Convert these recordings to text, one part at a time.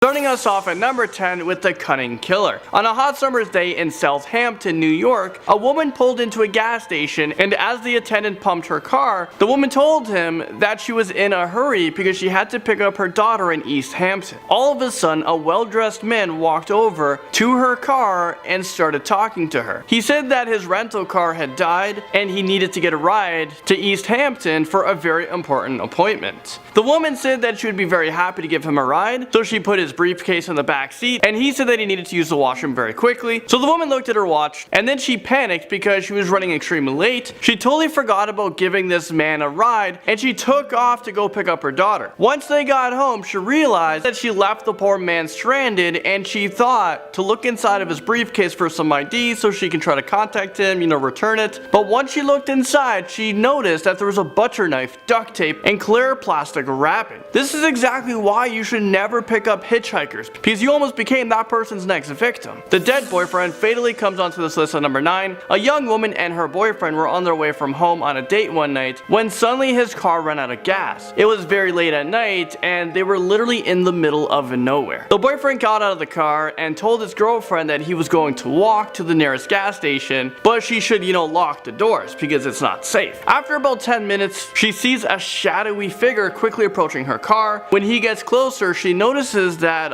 Starting us off at number 10 with the cunning killer. On a hot summer's day in Southampton, New York, a woman pulled into a gas station, and as the attendant pumped her car, the woman told him that she was in a hurry because she had to pick up her daughter in East Hampton. All of a sudden, a well-dressed man walked over to her car and started talking to her. He said that his rental car had died and he needed to get a ride to East Hampton for a very important appointment. The woman said that she would be very happy to give him a ride, so she put his briefcase in the back seat, and he said that he needed to use the washroom very quickly. So the woman looked at her watch, and then she panicked because she was running extremely late. She totally forgot about giving this man a ride, and she took off to go pick up her daughter. Once they got home, she realized that she left the poor man stranded, and she thought to look inside of his briefcase for some ID so she can try to contact him, return it. But once she looked inside, she noticed that there was a butcher knife, duct tape, and clear plastic wrapping. This is exactly why you should never pick up hitchhikers, because you almost became that person's next victim. The dead boyfriend fatally comes onto this list at number 9. A young woman and her boyfriend were on their way from home on a date one night when suddenly his car ran out of gas. It was very late at night and they were literally in the middle of nowhere. The boyfriend got out of the car and told his girlfriend that he was going to walk to the nearest gas station, but she should, lock the doors because it's not safe. After about 10 minutes, she sees a shadowy figure quickly approaching her car. When he gets closer, she notices that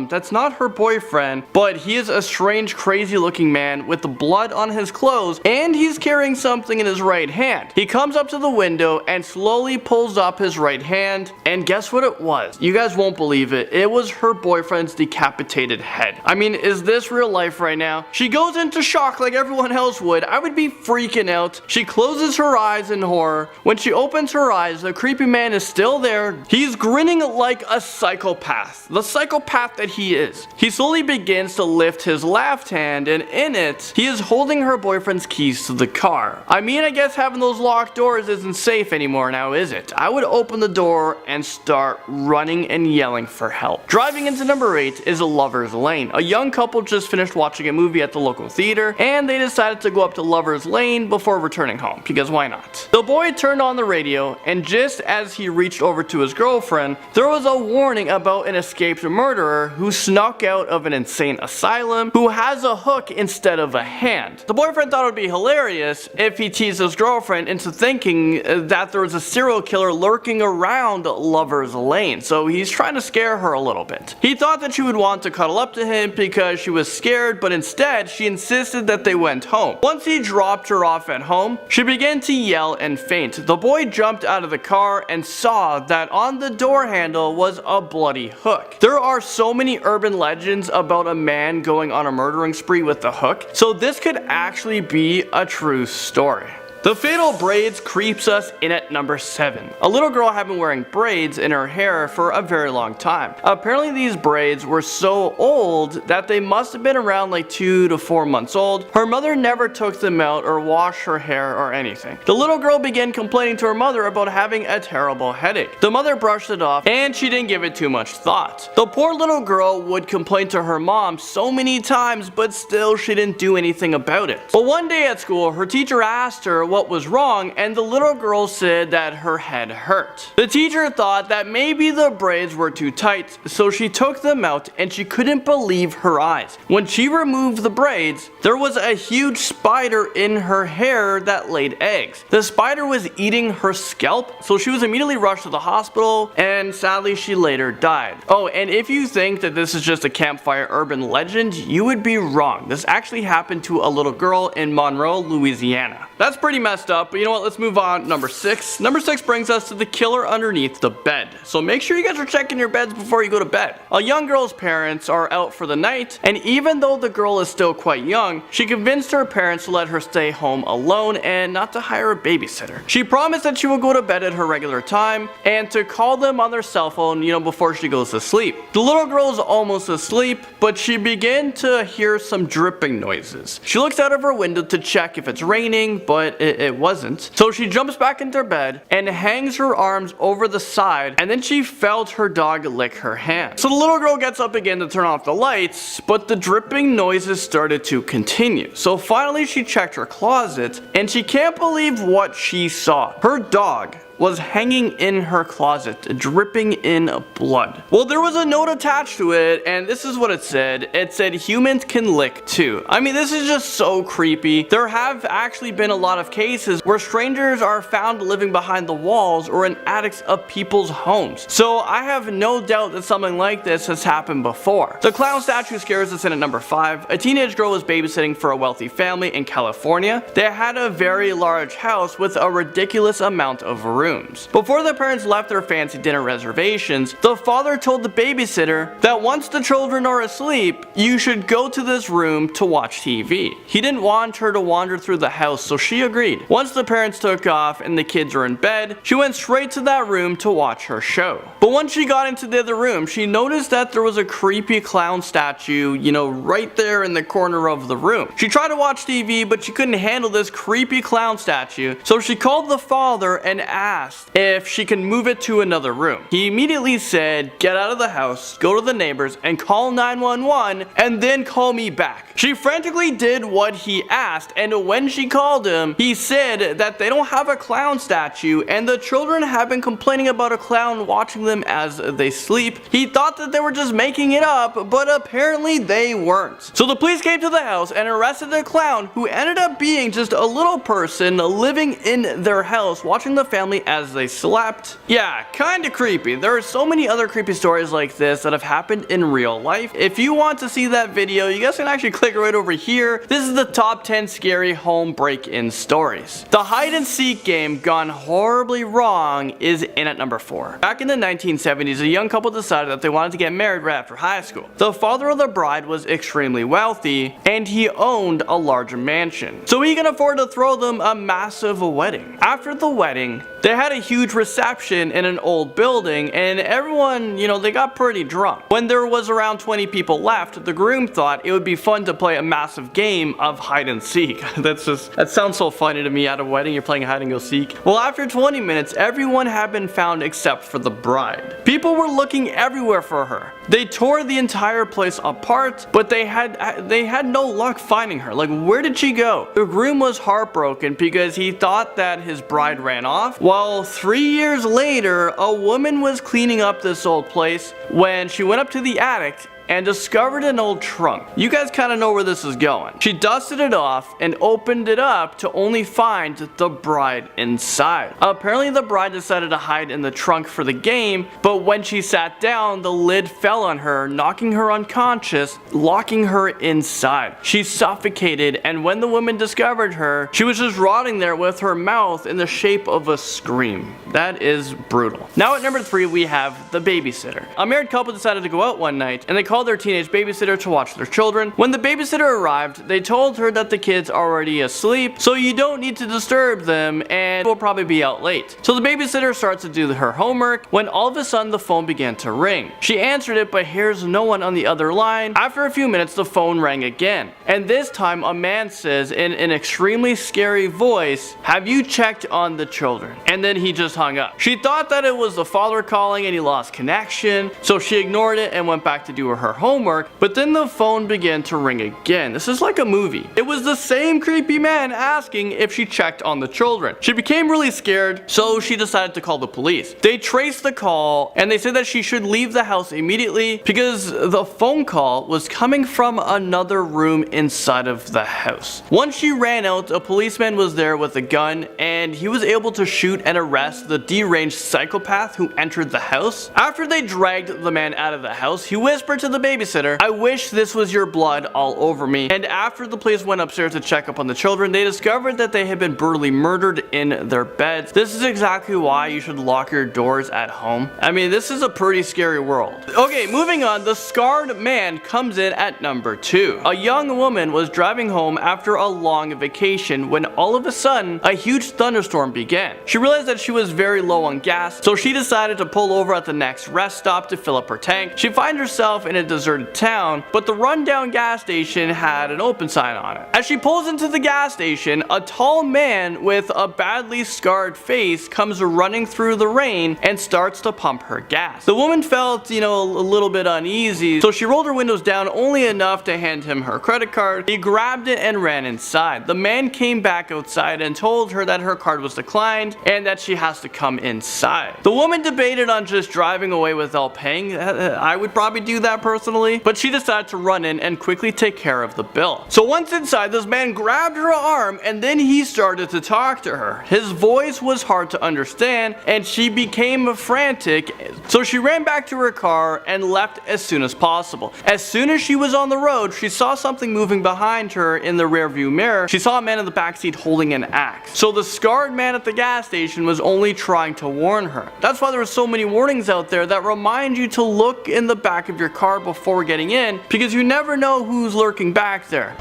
that's not her boyfriend, but he is a strange, crazy looking man with the blood on his clothes, and he's carrying something in his right hand. He comes up to the window and slowly pulls up his right hand, and guess what it was? You guys won't believe it. It was her boyfriend's decapitated head. I mean, is this real life right now? She goes into shock like everyone else would. I would be freaking out. She closes her eyes in horror. When she opens her eyes, the creepy man is still there. He's grinning like a psychopath. The psychopath that he is. He slowly begins to lift his left hand, and in it, he is holding her boyfriend's keys to the car. I mean, I guess having those locked doors isn't safe anymore now, is it? I would open the door and start running and yelling for help. Driving into number 8 is a Lover's Lane. A young couple just finished watching a movie at the local theater, and they decided to go up to Lover's Lane before returning home, because why not? The boy turned on the radio, and just as he reached over to his girlfriend, there was a warning about an escaped murderer who snuck out of an insane asylum who has a hook instead of a hand. The boyfriend thought it would be hilarious if he teased his girlfriend into thinking that there was a serial killer lurking around Lover's Lane, so he's trying to scare her a little bit. He thought that she would want to cuddle up to him because she was scared, but instead she insisted that they went home. Once he dropped her off at home, she began to yell and faint. The boy jumped out of the car and saw that on the door handle was a bloody hook. There are so many urban legends about a man going on a murdering spree with a hook, so this could actually be a true story. The fatal braids creeps us in at number 7. A little girl had been wearing braids in her hair for a very long time. Apparently these braids were so old that they must have been around like 2 to 4 months old. Her mother never took them out or washed her hair or anything. The little girl began complaining to her mother about having a terrible headache. The mother brushed it off and she didn't give it too much thought. The poor little girl would complain to her mom so many times, but still she didn't do anything about it. But one day at school, her teacher asked her what was wrong, and the little girl said that her head hurt. The teacher thought that maybe the braids were too tight, so she took them out and she couldn't believe her eyes. When she removed the braids, there was a huge spider in her hair that laid eggs. The spider was eating her scalp, so she was immediately rushed to the hospital, and sadly she later died. Oh, and if you think that this is just a campfire urban legend, you would be wrong. This actually happened to a little girl in Monroe, Louisiana. That's pretty messed up, but you know what, let's move on. Number 6. Number 6 brings us to the killer underneath the bed. So make sure you guys are checking your beds before you go to bed. A young girl's parents are out for the night, and even though the girl is still quite young, she convinced her parents to let her stay home alone and not to hire a babysitter. She promised that she would go to bed at her regular time and to call them on their cell phone, before she goes to sleep. The little girl is almost asleep, but she began to hear some dripping noises. She looks out of her window to check if it's raining, but it wasn't. So she jumps back into bed and hangs her arms over the side, and then she felt her dog lick her hand. So the little girl gets up again to turn off the lights, but the dripping noises started to continue. So finally she checked her closet, and she can't believe what she saw. Her dog was hanging in her closet, dripping in blood. Well, there was a note attached to it, and this is what it said. It said, "Humans can lick too." I mean, this is just so creepy. There have actually been a lot of cases where strangers are found living behind the walls or in attics of people's homes. So I have no doubt that something like this has happened before. The clown statue scares us in at number 5. A teenage girl was babysitting for a wealthy family in California. They had a very large house with a ridiculous amount of rooms. Before the parents left their fancy dinner reservations, the father told the babysitter that once the children are asleep, you should go to this room to watch TV. He didn't want her to wander through the house, so she agreed. Once the parents took off and the kids were in bed, she went straight to that room to watch her show. But once she got into the other room, she noticed that there was a creepy clown statue, right there in the corner of the room. She tried to watch TV, but she couldn't handle this creepy clown statue, so she called the father and asked if she can move it to another room. He immediately said, "Get out of the house, go to the neighbors, and call 911, and then call me back." She frantically did what he asked, and when she called him, he said that they don't have a clown statue, and the children have been complaining about a clown watching them as they sleep. He thought that they were just making it up, but apparently they weren't. So the police came to the house and arrested the clown, who ended up being just a little person living in their house, watching the family as they slept. Yeah, kinda creepy. There are so many other creepy stories like this that have happened in real life. If you want to see that video, you guys can actually click right over here. This is the top 10 scary home break-in stories. The hide and seek game gone horribly wrong is in at number 4. Back in the 1970s, a young couple decided that they wanted to get married right after high school. The father of the bride was extremely wealthy, and he owned a large mansion, so he could afford to throw them a massive wedding. After the wedding, they had a huge reception in an old building, and everyone, they got pretty drunk. When there was around 20 people left, the groom thought it would be fun to play a massive game of hide and seek. That sounds so funny to me. At a wedding, you're playing hide and go seek. Well, after 20 minutes, everyone had been found except for the bride. People were looking everywhere for her. They tore the entire place apart, but they had no luck finding her. Like, where did she go? The groom was heartbroken because he thought that his bride ran off. Well, 3 years later, a woman was cleaning up this old place when she went up to the attic and discovered an old trunk. You guys kind of know where this is going. She dusted it off and opened it up to only find the bride inside. Apparently the bride decided to hide in the trunk for the game, but when she sat down, the lid fell on her, knocking her unconscious, locking her inside. She suffocated, and when the woman discovered her, she was just rotting there with her mouth in the shape of a scream. That is brutal. Now at number 3, we have the babysitter. A married couple decided to go out one night, and they called their teenage babysitter to watch their children. When the babysitter arrived, they told her that the kids are already asleep, so you don't need to disturb them, and will probably be out late. So the babysitter starts to do her homework when all of a sudden the phone began to ring. She answered it, but hears no one on the other line. After a few minutes, the phone rang again, and this time a man says in an extremely scary voice, "Have you checked on the children?" And then he just hung up. She thought that it was the father calling and he lost connection, so she ignored it and went back to do her homework, but then the phone began to ring again. This is like a movie. It was the same creepy man asking if she checked on the children. She became really scared, so she decided to call the police. They traced the call, and they said that she should leave the house immediately because the phone call was coming from another room inside of the house. Once she ran out, a policeman was there with a gun, and he was able to shoot and arrest the deranged psychopath who entered the house. After they dragged the man out of the house, he whispered to the babysitter, "I wish this was your blood all over me." And after the police went upstairs to check up on the children, they discovered that they had been brutally murdered in their beds. This is exactly why you should lock your doors at home. I mean, this is a pretty scary world. Okay, moving on, the scarred man comes in at number 2. A young woman was driving home after a long vacation when all of a sudden, a huge thunderstorm began. She realized that she was very low on gas, so she decided to pull over at the next rest stop to fill up her tank. She finds herself in a deserted town, but the rundown gas station had an open sign on it. As she pulls into the gas station, a tall man with a badly scarred face comes running through the rain and starts to pump her gas. The woman felt, a little bit uneasy, so she rolled her windows down only enough to hand him her credit card. He grabbed it and ran inside. The man came back outside and told her that her card was declined and that she has to come inside. The woman debated on just driving away without paying. I would probably do that personally, but she decided to run in and quickly take care of the bill. So once inside, this man grabbed her arm and then he started to talk to her. His voice was hard to understand and she became frantic, so she ran back to her car and left as soon as possible. As soon as she was on the road, she saw something moving behind her in the rearview mirror. She saw a man in the backseat holding an axe. So the scarred man at the gas station was only trying to warn her. That's why there are so many warnings out there that remind you to look in the back of your car before getting in, because you never know who's lurking back there.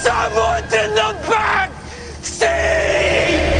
Someone's in the back seat!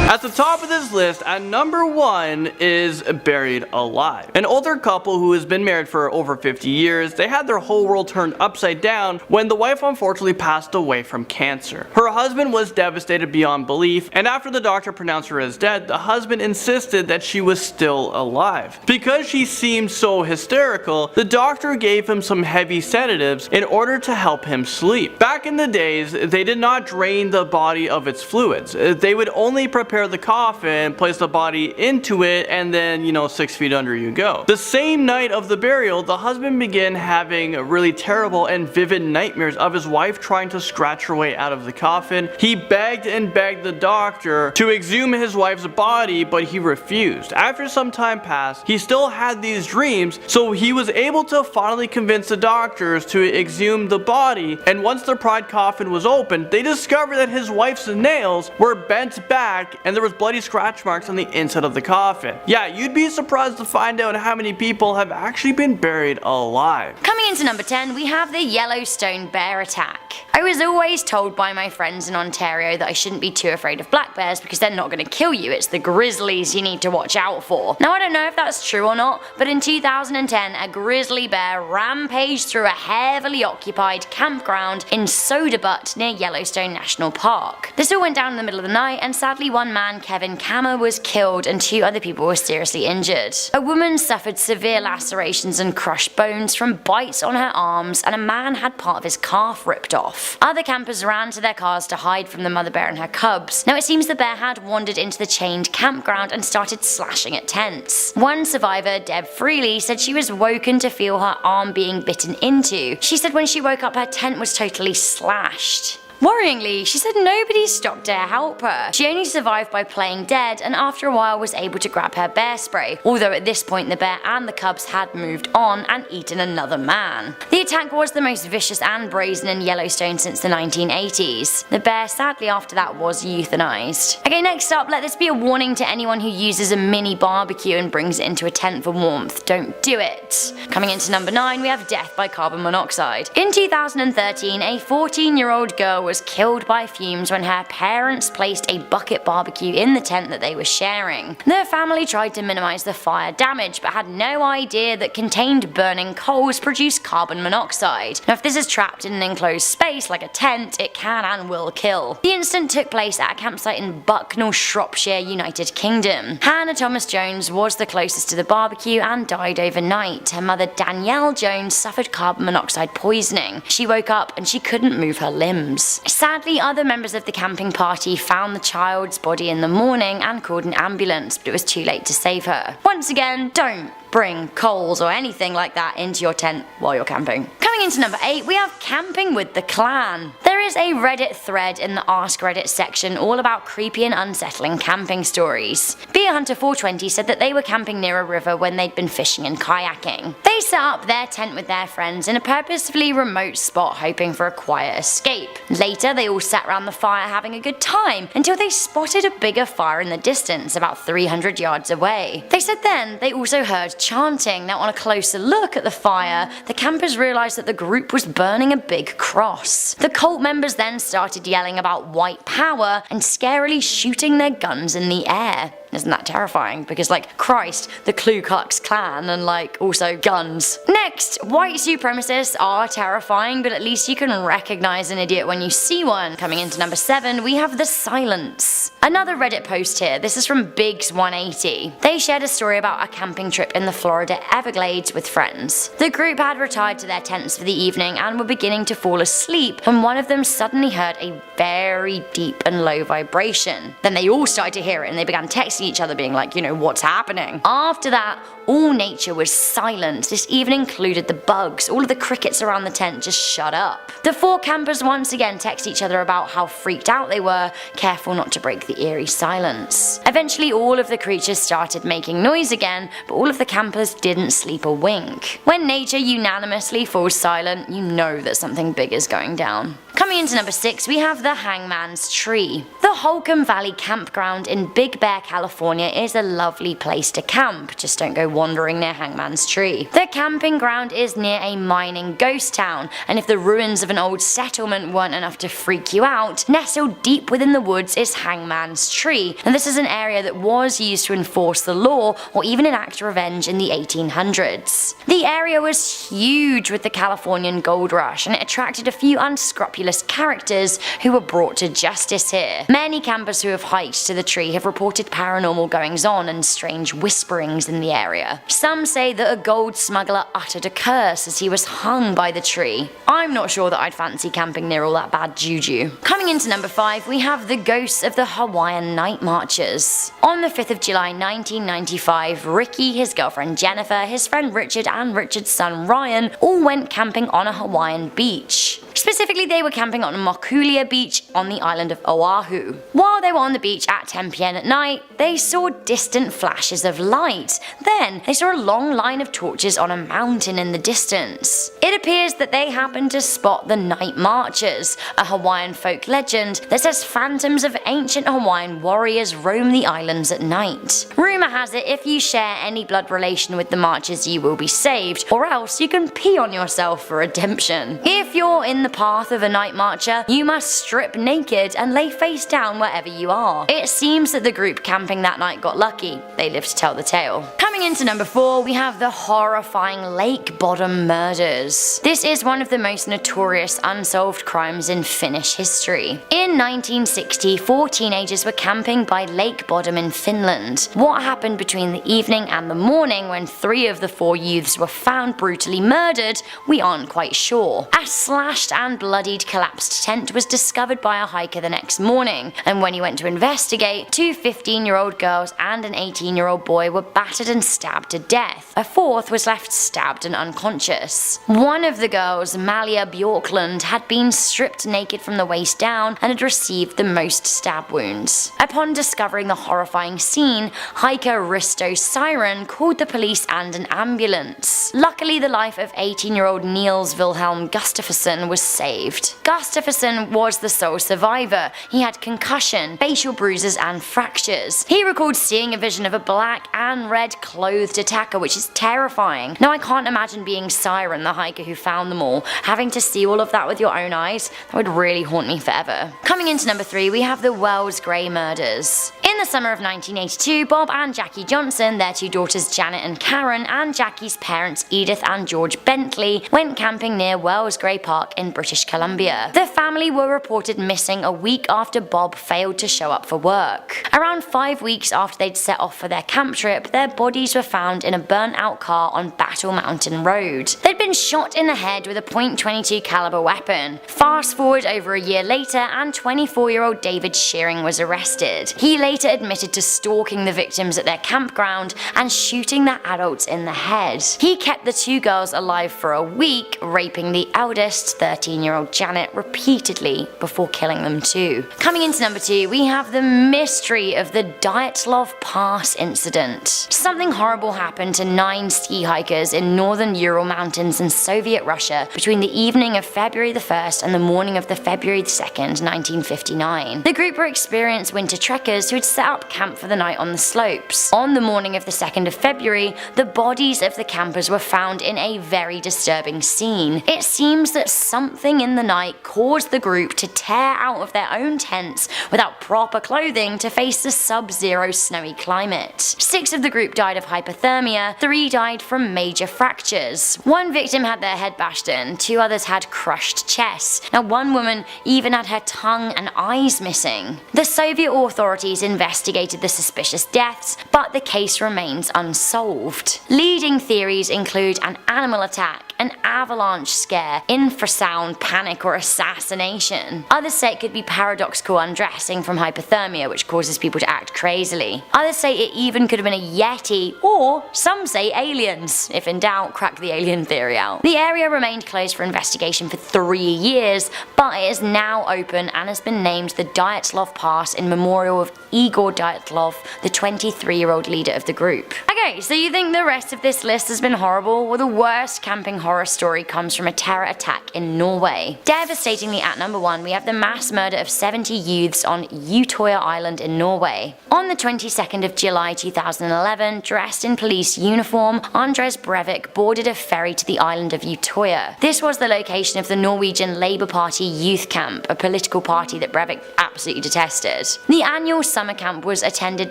At the top of this list, at number 1 is Buried Alive. An older couple who has been married for over 50 years, they had their whole world turned upside down when the wife unfortunately passed away from cancer. Her husband was devastated beyond belief, and after the doctor pronounced her as dead, the husband insisted that she was still alive. Because she seemed so hysterical, the doctor gave him some heavy sedatives in order to help him sleep. Back in the days, they did not drain the body of its fluids. They would only prepare the coffin, place the body into it, and then 6 feet under you go. The same night of the burial, the husband began having really terrible and vivid nightmares of his wife trying to scratch her way out of the coffin. He begged and begged the doctor to exhume his wife's body, but he refused. After some time passed, he still had these dreams, so he was able to finally convince the doctors to exhume the body, and once the pride coffin was opened, they discovered that his wife's nails were bent back and there was bloody scratch marks on the inside of the coffin. Yeah, you'd be surprised to find out how many people have actually been buried alive. Coming into number 10, we have the Yellowstone bear attack. I was always told by my friends in Ontario that I shouldn't be too afraid of black bears because they're not going to kill you, it's the grizzlies you need to watch out for. Now I don't know if that's true or not, but in 2010 a grizzly bear rampaged through a heavily occupied campground in Soda Butte near Yellowstone National Park. This all went down in the middle of the night and sadly one man, Kevin Kammer, was killed and 2 other people were seriously injured. A woman suffered severe lacerations and crushed bones from bites on her arms, and a man had part of his calf ripped off. Other campers ran to their cars to hide from the mother bear and her cubs. Now it seems the bear had wandered into the chained campground and started slashing at tents. One survivor, Deb Freely, said she was woken to feel her arm being bitten into. She said when she woke up her tent was totally slashed. Worryingly, she said nobody stopped to help her. She only survived by playing dead and after a while was able to grab her bear spray, although at this point the bear and the cubs had moved on and eaten another man. The attack was the most vicious and brazen in Yellowstone since the 1980s. The bear sadly after that was euthanized. Okay, next up, let this be a warning to anyone who uses a mini barbecue and brings it into a tent for warmth. Don't do it. Coming into number 9, we have death by carbon monoxide. In 2013, a 14-year-old girl was killed by fumes when her parents placed a bucket barbecue in the tent that they were sharing. Their family tried to minimize the fire damage but had no idea that contained burning coals produce carbon monoxide. Now if this is trapped in an enclosed space like a tent, it can and will kill. The incident took place at a campsite in Bucknell, Shropshire, United Kingdom. Hannah Thomas Jones was the closest to the barbecue and died overnight. Her mother Danielle Jones suffered carbon monoxide poisoning. She woke up and she couldn't move her limbs. Sadly, other members of the camping party found the child's body in the morning and called an ambulance, but it was too late to save her. Once again, don't bring coals or anything like that into your tent while you're camping. Coming into number 8, we have camping with the clan. There is a Reddit thread in the Ask Reddit section all about creepy and unsettling camping stories. Beer Hunter 420 said that they were camping near a river when they'd been fishing and kayaking. They set up their tent with their friends in a purposefully remote spot hoping for a quiet escape. Later they all sat around the fire having a good time until they spotted a bigger fire in the distance about 300 yards away. They said then they also heard chanting. Now on a closer look at the fire, the campers realised that the group was burning a big cross. The cult members then started yelling about white power and scarily shooting their guns in the air. Isn't that terrifying? Because like, Christ, the Ku Klux Klan and like also guns. Next, white supremacists are terrifying, but at least you can recognize an idiot when you see one. Coming into number 7, we have the silence. Another Reddit post here. This is from Biggs180. They shared a story about a camping trip in the Florida Everglades with friends. The group had retired to their tents for the evening and were beginning to fall asleep when one of them suddenly heard a very deep and low vibration. Then they all started to hear it and they began texting each other being like, what's happening? After that, all nature was silent. This even included the bugs. All of the crickets around the tent just shut up. The 4 campers once again text each other about how freaked out they were, careful not to break the eerie silence. Eventually all of the creatures started making noise again, but all of the campers didn't sleep a wink. When nature unanimously falls silent, you know that something big is going down. Coming into number 6, we have the Hangman's Tree. The Holcomb Valley Campground in Big Bear, California is a lovely place to camp, just don't go wandering near Hangman's Tree. The camping ground is near a mining ghost town, and if the ruins of an old settlement weren't enough to freak you out, nestled deep within the woods is Hangman's Tree, and this is an area that was used to enforce the law or even enact revenge in the 1800s. The area was huge with the Californian gold rush, and it attracted a few unscrupulous characters who were brought to justice here. Many campers who have hiked to the tree have reported paranormal goings on and strange whisperings in the area. Some say that a gold smuggler uttered a curse as he was hung by the tree. I'm not sure that I'd fancy camping near all that bad juju. Coming into number 5, we have the ghosts of the Hawaiian night marchers. On the 5th of July 1995, Ricky, his girlfriend Jennifer, his friend Richard and Richard's son Ryan all went camping on a Hawaiian beach. Specifically, they were camping on Mokulia Beach on the island of Oahu. While they were on the beach at 10 PM at night, they saw distant flashes of light. Then, they saw a long line of torches on a mountain in the distance. It appears that they happened to spot the Night Marchers, a Hawaiian folk legend that says phantoms of ancient Hawaiian warriors roam the islands at night. Rumour has it if you share any blood relation with the Marchers you will be saved, or else you can pee on yourself for redemption. If you're in the path of a night marcher, you must strip naked and lay face down wherever you are. It seems that the group camping that night got lucky. They lived to tell the tale. Coming into number 4, we have the horrifying lake bottom murders. This is one of the most notorious unsolved crimes in Finnish history. In 1960, 4 teenagers were camping by Lake Bottom in Finland. What happened between the evening and the morning when 3 of the 4 youths were found brutally murdered, we aren't quite sure. A slashed and bloodied collapsed tent was discovered by a hiker the next morning, and when he went to investigate, 2 15-year-old girls and an 18-year-old boy were battered and stabbed to death. A 4th was left stabbed and unconscious. One of the girls, Malia Bjorklund, had been stripped naked from the waist down and had received the most stab wounds. Upon discovering the horrifying scene, hiker Risto Siren called the police and an ambulance. Luckily, the life of 18-year-old Niels Wilhelm Gustafsson was saved. Gustafsson was the sole survivor. He had concussion, facial bruises and fractures. He recalled seeing a vision of a black and red clothed attacker, which is terrifying. Now I can't imagine being Siren, the hiker who found them all, having to see all of that with your own eyes. That would really haunt me forever. Coming into number 3, we have the Wells Gray murders. In the summer of 1982, Bob and Jackie Johnson, their 2 daughters Janet and Karen, and Jackie's parents Edith and George Bentley went camping near Wells Gray Park in British Columbia. The family were reported missing a week after Bob failed to show up for work. Around 5 weeks after they'd set off for their camp trip, their bodies were found in a burnt out car on Battle Mountain Road. They'd been shot in the head with a .22 caliber weapon. Fast forward over a year later, and 24-year-old David Shearing was arrested. He later admitted to stalking the victims at their campground and shooting the adults in the head. He kept the 2 girls alive for a week, raping the eldest, 13-year-old Janet, repeatedly before killing them too. Coming into number 2, we have the mystery of the Dyatlov Pass incident. Something horrible happened to 9 ski hikers in northern Ural Mountains in Soviet Russia between the evening of February the 1st and the morning of the February 2nd, 1959. The group were experienced winter trekkers who had set up camp for the night on the slopes. On the morning of the 2nd of February, the bodies of the campers were found in a very disturbing scene. It seems that something something in the night caused the group to tear out of their own tents without proper clothing to face the sub-zero snowy climate. 6 of the group died of hypothermia, 3 died from major fractures. 1 victim had their head bashed in, 2 others had crushed chests. Now 1 woman even had her tongue and eyes missing. The Soviet authorities investigated the suspicious deaths, but the case remains unsolved. Leading theories include an animal attack, an avalanche scare, infrasound, panic, or assassination. Others say it could be paradoxical undressing from hypothermia, which causes people to act crazily. Others say it even could have been a yeti, or some say aliens. If in doubt, crack the alien theory out. The area remained closed for investigation for 3 years, but it is now open and has been named the Dyatlov Pass in memorial of Igor Dyatlov, the 23-year-old leader of the group. Okay, so you think the rest of this list has been horrible? Well, the worst camping horror story comes from a terror attack in Norway. Devastatingly at number 1, we have the mass murder of 70 youths on Utøya Island in Norway. On the 22nd of July 2011, dressed in police uniform, Andres Breivik boarded a ferry to the island of Utøya. This was the location of the Norwegian Labour Party youth camp, a political party that Breivik absolutely detested. The annual summer camp was attended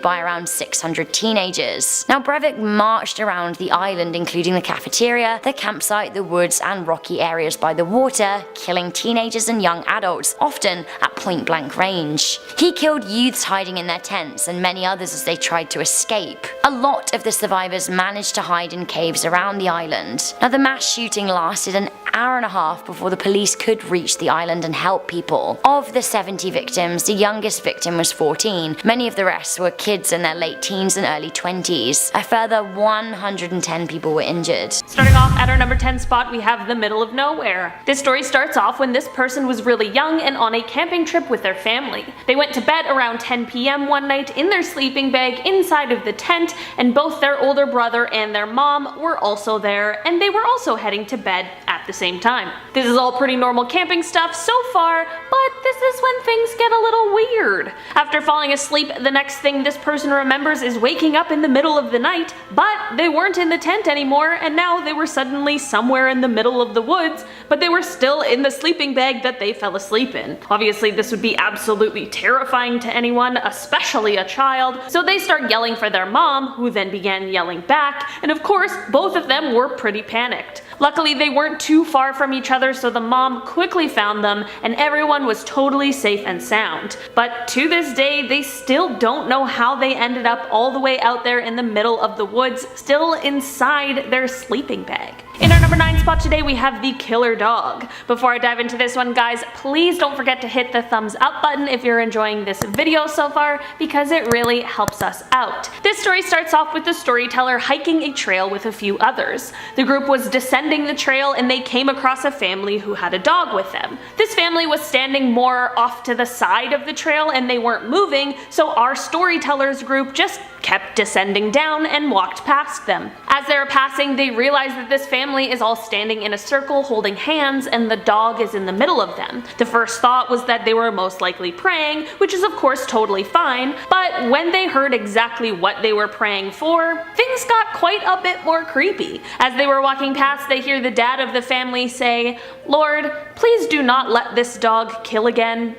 by around 600 teenagers. Now Breivik marched around the island, including the cafeteria, the campsite, the woods and rocky areas by the water, killing teenagers and young adults, often at point blank range. He killed youths hiding in their tents and many others as they tried to escape. A lot of the survivors managed to hide in caves around the island. Now the mass shooting lasted an hour and a half before the police could reach the island and help people. Of the 70 victims, the youngest victim was 14. Many of the rest were kids in their late teens and early 20s. A further 110 people were injured. Starting off at our number 10 spot, we have the middle of nowhere. This story starts off when this person was really young and on a camping trip with their family. They went to bed around 10 p.m. one night in their sleeping bag inside of the tent, and both their older brother and their mom were also there, and they were also heading to bed at the same time. This is all pretty normal camping stuff so far, but this is when things get a little weird. After falling asleep, the next thing this person remembers is waking up in the middle of the night, but they weren't in the tent anymore, and now they were suddenly somewhere in the middle of the woods, but they were still in the sleeping bag that they fell asleep in. Obviously, this would be absolutely terrifying to anyone, especially a child, so they start yelling for their mom, who then began yelling back, and of course, both of them were pretty panicked. Luckily, they weren't too far from each other, so the mom quickly found them, and everyone was totally safe and sound. But to this day, they still don't know how they ended up all the way out there in the middle of the woods, still inside their sleeping bag. In our number 9 spot today, we have the killer dog. Before I dive into this one, guys, please don't forget to hit the thumbs up button if you're enjoying this video so far, because it really helps us out. This story starts off with the storyteller hiking a trail with a few others. The group was descending the trail and they came across a family who had a dog with them. This family was standing more off to the side of the trail and they weren't moving, so our storyteller's group just kept descending down and walked past them. As they were passing, they realized that this family is all standing in a circle holding hands and the dog is in the middle of them. The first thought was that they were most likely praying, which is of course totally fine, but when they heard exactly what they were praying for, things got quite a bit more creepy. As they were walking past, they hear the dad of the family say, "Lord, please do not let this dog kill again."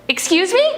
Excuse me?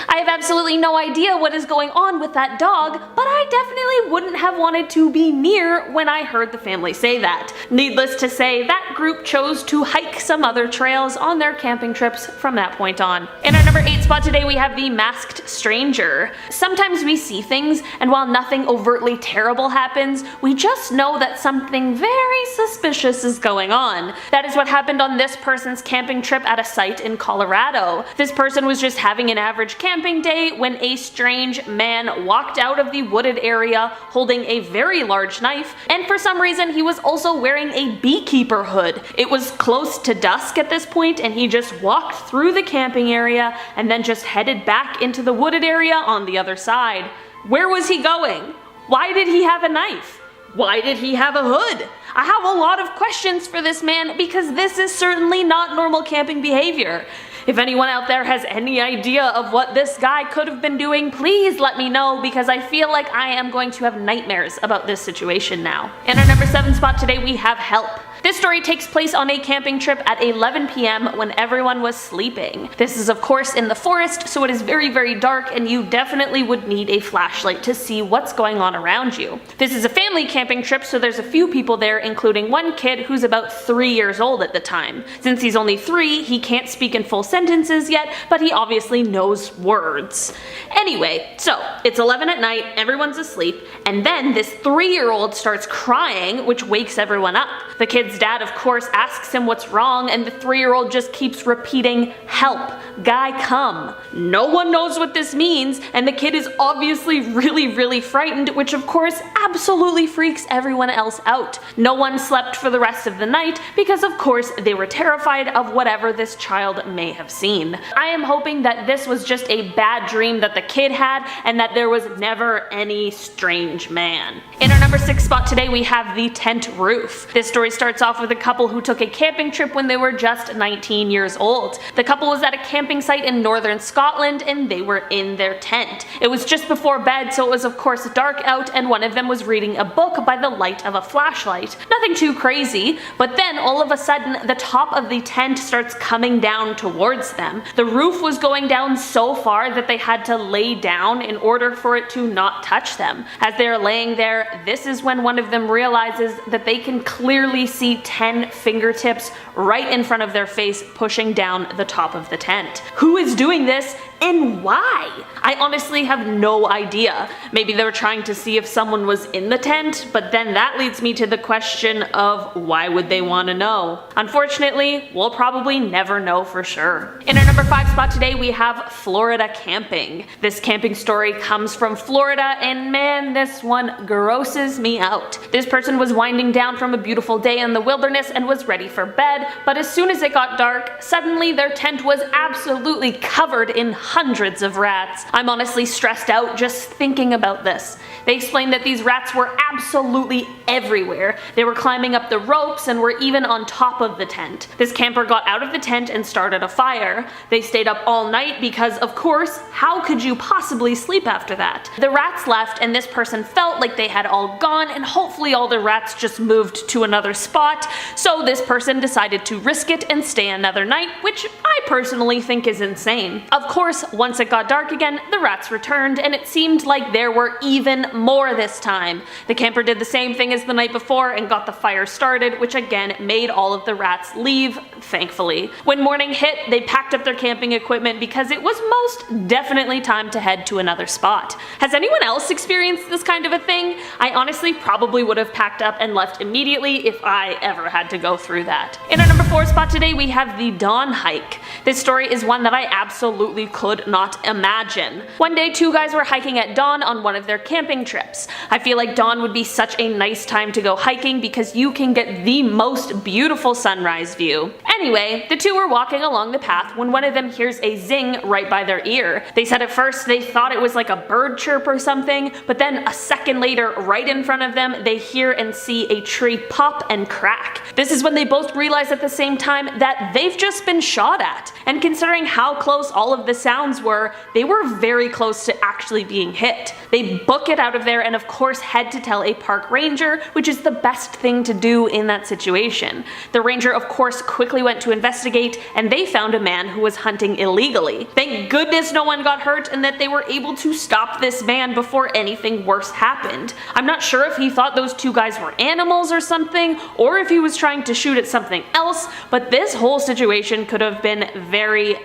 I have absolutely no idea what is going on with that dog, but I definitely wouldn't have wanted to be near when I heard the family say that. Needless to say, that group chose to hike some other trails on their camping trips from that point on. In our number 8 spot today, we have the masked stranger. Sometimes we see things, and while nothing overtly terrible happens, we just know that something very suspicious is going on. That is what happened on this person's camping trip at a site in Colorado. This person was just having an average camping day when a strange man walked out of the wooded area holding a very large knife, and for some reason he was also wearing a beekeeper hood. It was close to dusk at this point and he just walked through the camping area and then just headed back into the wooded area on the other side. Where was he going? Why did he have a knife? Why did he have a hood? I have a lot of questions for this man because this is certainly not normal camping behavior. If anyone out there has any idea of what this guy could have been doing, please let me know because I feel like I am going to have nightmares about this situation now. In our number 7 spot today, we have help. This story takes place on a camping trip at 11 p.m. when everyone was sleeping. This is of course in the forest, so it is very dark and you definitely would need a flashlight to see what's going on around you. This is a family camping trip, so there's a few people there, including one kid who's about 3 years old at the time. Since he's only 3, he can't speak in full sentences yet, but he obviously knows words. Anyway, so it's 11 at night, everyone's asleep, and then this 3-year-old starts crying, which wakes everyone up. The kid's dad of course asks him what's wrong, and the 3-year-old just keeps repeating, "Help, guy come." No one knows what this means, and the kid is obviously really frightened, which of course absolutely freaks everyone else out. No one slept for the rest of the night because of course they were terrified of whatever this child may have seen. I am hoping that this was just a bad dream that the kid had and that there was never any strange man. In our number 6 spot today we have the tent roof. This story starts off with a couple who took a camping trip when they were just 19 years old. The couple was at a camping site in northern Scotland and they were in their tent. It was just before bed, so it was of course dark out, and one of them was reading a book by the light of a flashlight. Nothing too crazy, but then all of a sudden the top of the tent starts coming down towards them. The roof was going down so far that they had to lay down in order for it to not touch them. As they're laying there, this is when one of them realizes that they can clearly see 10 fingertips right in front of their face pushing down the top of the tent. Who is doing this and why? I honestly have no idea. Maybe they were trying to see if someone was in the tent, but then that leads me to the question of why would they want to know? Unfortunately, we'll probably never know for sure. In our number 5 spot today we have Florida camping. This camping story comes from Florida, and man, this one grosses me out. This person was winding down from a beautiful day in the wilderness and was ready for bed, but as soon as it got dark, suddenly their tent was absolutely covered in hundreds of rats. I'm honestly stressed out just thinking about this. They explained that these rats were absolutely everywhere. They were climbing up the ropes and were even on top of the tent. This camper got out of the tent and started a fire. They stayed up all night because, of course, how could you possibly sleep after that? The rats left and this person felt like they had all gone, and hopefully all the rats just moved to another spot, so this person decided to risk it and stay another night, which I personally think is insane. Of course, once it got dark again, the rats returned, and it seemed like there were even more this time. The camper did the same thing as the night before and got the fire started, which again made all of the rats leave, thankfully. When morning hit, they packed up their camping equipment because it was most definitely time to head to another spot. Has anyone else experienced this kind of a thing? I honestly probably would have packed up and left immediately if I ever had to go through that. In our number 4 spot today we have the dawn hike. This story is one that I absolutely could not imagine. One day 2 guys were hiking at dawn on one of their camping trips. I feel like dawn would be such a nice time to go hiking because you can get the most beautiful sunrise view. Anyway, the 2 were walking along the path when one of them hears a zing right by their ear. They said at first they thought it was like a bird chirp or something, but then a second later, right in front of them, they hear and see a tree pop and crack. This is when they both realize at the same time that they've just been shot at. And considering how close all of the sounds were, they were very close to actually being hit. They book it out of there and of course head to tell a park ranger, which is the best thing to do in that situation. The ranger of course quickly went to investigate, and they found a man who was hunting illegally. Thank goodness no one got hurt and that they were able to stop this man before anything worse happened. I'm not sure if he thought those 2 guys were animals or something, or if he was trying to shoot at something else, but this whole situation could have been very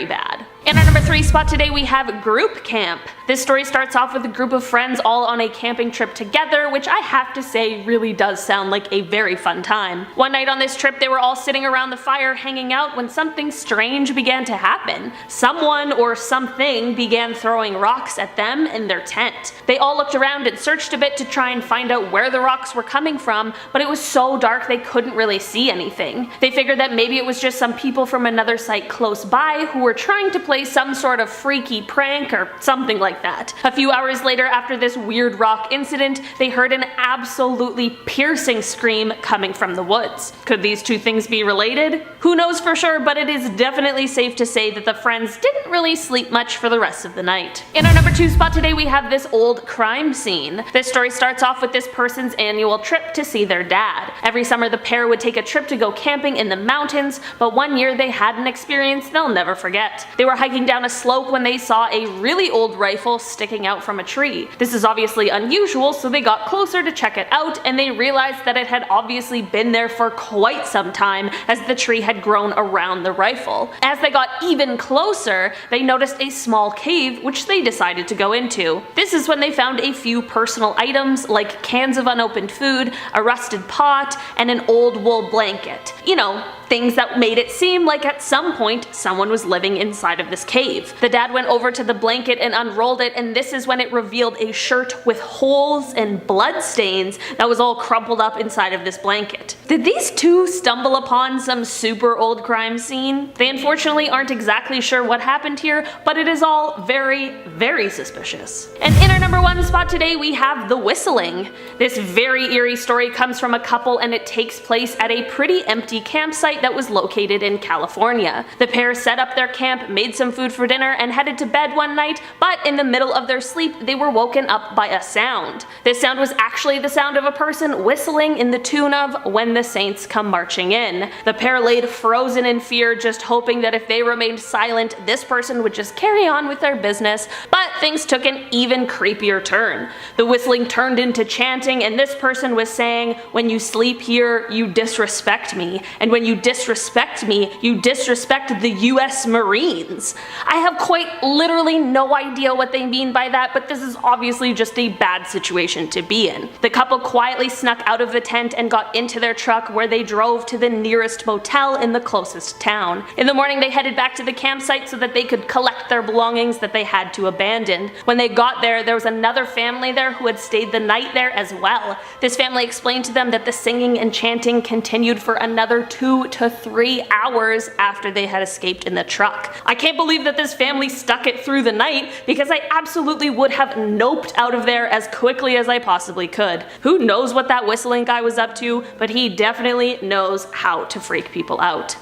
bad. In our number 3 spot today we have group camp. This story starts off with a group of friends all on a camping trip together, which I have to say really does sound like a very fun time. One night on this trip they were all sitting around the fire hanging out when something strange began to happen. Someone or something began throwing rocks at them and their tent. They all looked around and searched a bit to try and find out where the rocks were coming from, but it was so dark they couldn't really see anything. They figured that maybe it was just some people from another site close by who were trying to play some sort of freaky prank or something like like that. A few hours later, after this weird rock incident, they heard an absolutely piercing scream coming from the woods. Could these two things be related? Who knows for sure, but it is definitely safe to say that the friends didn't really sleep much for the rest of the night. In our number 2 spot today, we have this old crime scene. This story starts off with this person's annual trip to see their dad. Every summer the pair would take a trip to go camping in the mountains, but one year they had an experience they'll never forget. They were hiking down a slope when they saw a really old rifle sticking out from a tree. This is obviously unusual, so they got closer to check it out, and they realized that it had obviously been there for quite some time, as the tree had grown around the rifle. As they got even closer, they noticed a small cave, which they decided to go into. This is when they found a few personal items like cans of unopened food, a rusted pot, and an old wool blanket. You know, things that made it seem like at some point someone was living inside of this cave. The dad went over to the blanket and unrolled it, and this is when it revealed a shirt with holes and blood stains that was all crumpled up inside of this blanket. Did these two stumble upon some super old crime scene? They unfortunately aren't exactly sure what happened here, but it is all very, very suspicious. And in our number 1 spot today, we have the whistling. This very eerie story comes from a couple, and it takes place at a pretty empty campsite that was located in California. The pair set up their camp, made some food for dinner, and headed to bed one night, but in the middle of their sleep they were woken up by a sound. This sound was actually the sound of a person whistling in the tune of "When the Saints Come Marching In." The pair laid frozen in fear, just hoping that if they remained silent, this person would just carry on with their business, but things took an even creepier turn. The whistling turned into chanting, and this person was saying, "When you sleep here, you disrespect me, and when you disrespect me, you disrespect the US Marines." I have quite literally no idea what they mean by that, but this is obviously just a bad situation to be in. The couple quietly snuck out of the tent and got into their truck, where they drove to the nearest motel in the closest town. In the morning they headed back to the campsite so that they could collect their belongings that they had to abandon. When they got there, there was another family there who had stayed the night there as well. This family explained to them that the singing and chanting continued for another 2 to 3 hours after they had escaped in the truck. I can't believe that this family stuck it through the night, because I absolutely would have noped out of there as quickly as I possibly could. Who knows what that whistling guy was up to, but he definitely knows how to freak people out.